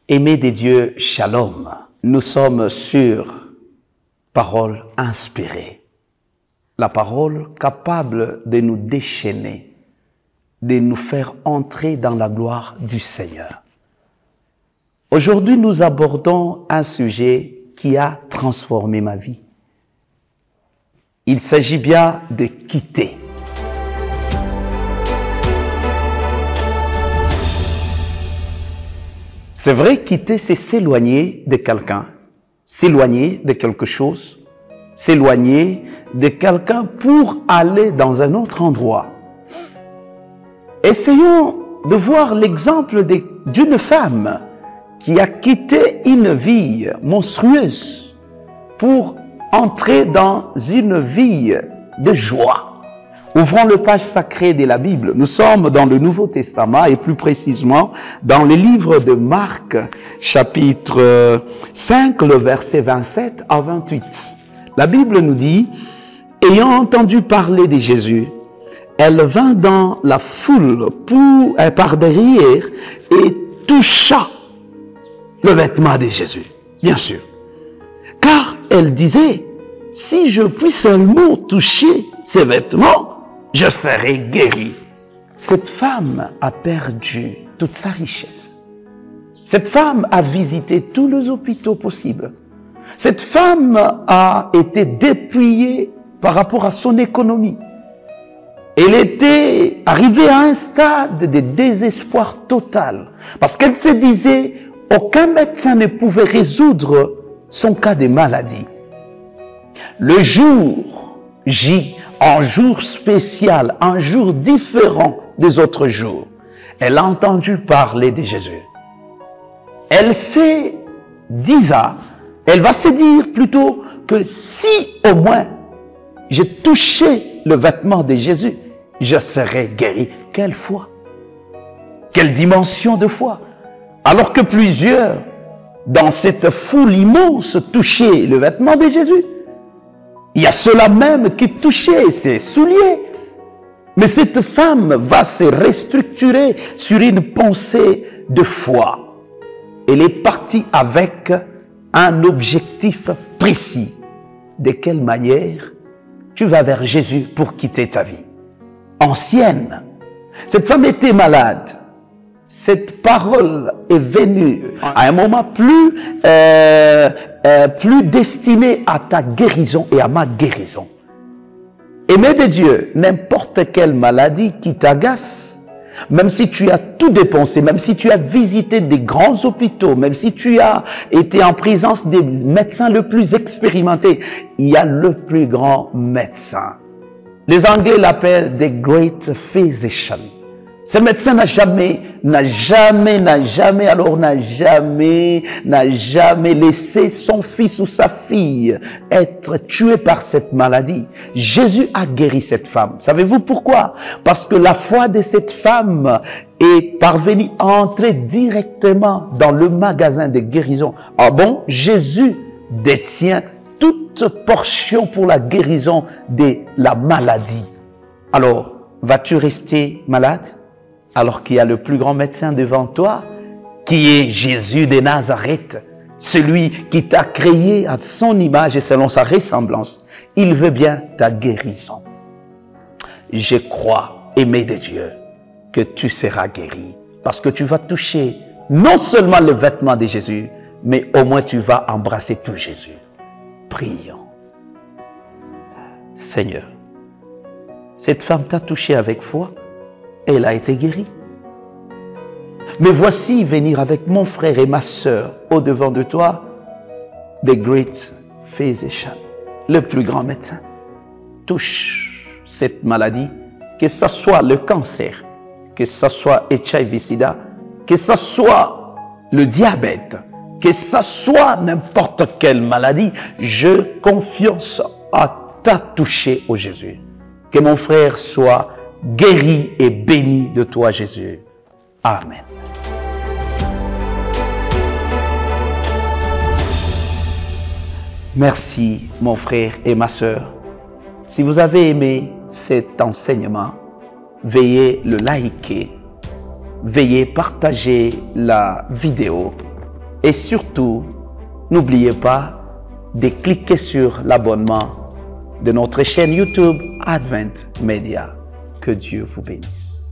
Aimés des dieux, shalom. Nous sommes sur parole inspirée. La parole capable de nous déchaîner, de nous faire entrer dans la gloire du Seigneur. Aujourd'hui, nous abordons un sujet qui a transformé ma vie. Il s'agit bien de quitter. C'est vrai, quitter, c'est s'éloigner de quelqu'un, s'éloigner de quelque chose, s'éloigner de quelqu'un pour aller dans un autre endroit. Essayons de voir l'exemple d'une femme qui a quitté une vie monstrueuse pour entrer dans une vie de joie. Ouvrons le page sacrée de la Bible. Nous sommes dans le Nouveau Testament et plus précisément dans le livre de Marc, chapitre 5, le verset 27 à 28. La Bible nous dit, ayant entendu parler de Jésus, elle vint dans la foule par derrière et toucha le vêtement de Jésus, bien sûr. Car elle disait, si je puis seulement toucher ses vêtements, je serai guérie. Cette femme a perdu toute sa richesse. Cette femme a visité tous les hôpitaux possibles. Cette femme a été dépouillée par rapport à son économie. Elle était arrivée à un stade de désespoir total. Parce qu'elle se disait, aucun médecin ne pouvait résoudre son cas de maladie. Le jour J, un jour spécial, un jour différent des autres jours, elle a entendu parler de Jésus. Elle va se dire plutôt que si au moins j'ai touché le vêtement de Jésus, je serai guéri. Quelle foi! Quelle dimension de foi! Alors que plusieurs, dans cette foule immense, touchaient le vêtement de Jésus. Il y a ceux-là même qui touchaient ses souliers. Mais cette femme va se restructurer sur une pensée de foi. Elle est partie avec un objectif précis. De quelle manière tu vas vers Jésus pour quitter ta vie? Ancienne. Cette femme était malade. Cette parole est venue à un moment plus destiné à ta guérison et à ma guérison. Aimer de Dieu, n'importe quelle maladie qui t'agace, même si tu as tout dépensé, même si tu as visité des grands hôpitaux, même si tu as été en présence des médecins les plus expérimentés, il y a le plus grand médecin. Les Anglais l'appellent « the great physician ». Ce médecin n'a jamais laissé son fils ou sa fille être tué par cette maladie. Jésus a guéri cette femme. Savez-vous pourquoi? Parce que la foi de cette femme est parvenue à entrer directement dans le magasin de guérison. Ah bon? Jésus détient toute portion pour la guérison de la maladie. Alors, vas-tu rester malade? Alors qu'il y a le plus grand médecin devant toi, qui est Jésus de Nazareth, celui qui t'a créé à son image et selon sa ressemblance. Il veut bien ta guérison. Je crois, aimé de Dieu, que tu seras guéri, parce que tu vas toucher non seulement le vêtement de Jésus, mais au moins tu vas embrasser tout Jésus. Prions. Seigneur, cette femme t'a touché avec foi, elle a été guérie. Mais voici venir avec mon frère et ma sœur au-devant de toi, the great physician, le plus grand médecin. Touche cette maladie, que ce soit le cancer, que ce soit HIV-Sida, que ce soit le diabète, que ce soit n'importe quelle maladie, je confiance à ta toucher, ô Jésus. Que mon frère soit guéri et béni de toi, Jésus. Amen. Merci, mon frère et ma sœur. Si vous avez aimé cet enseignement, veuillez le liker, veuillez partager la vidéo Et surtout, n'oubliez pas de cliquer sur l'abonnement de notre chaîne YouTube Advent Media. Que Dieu vous bénisse.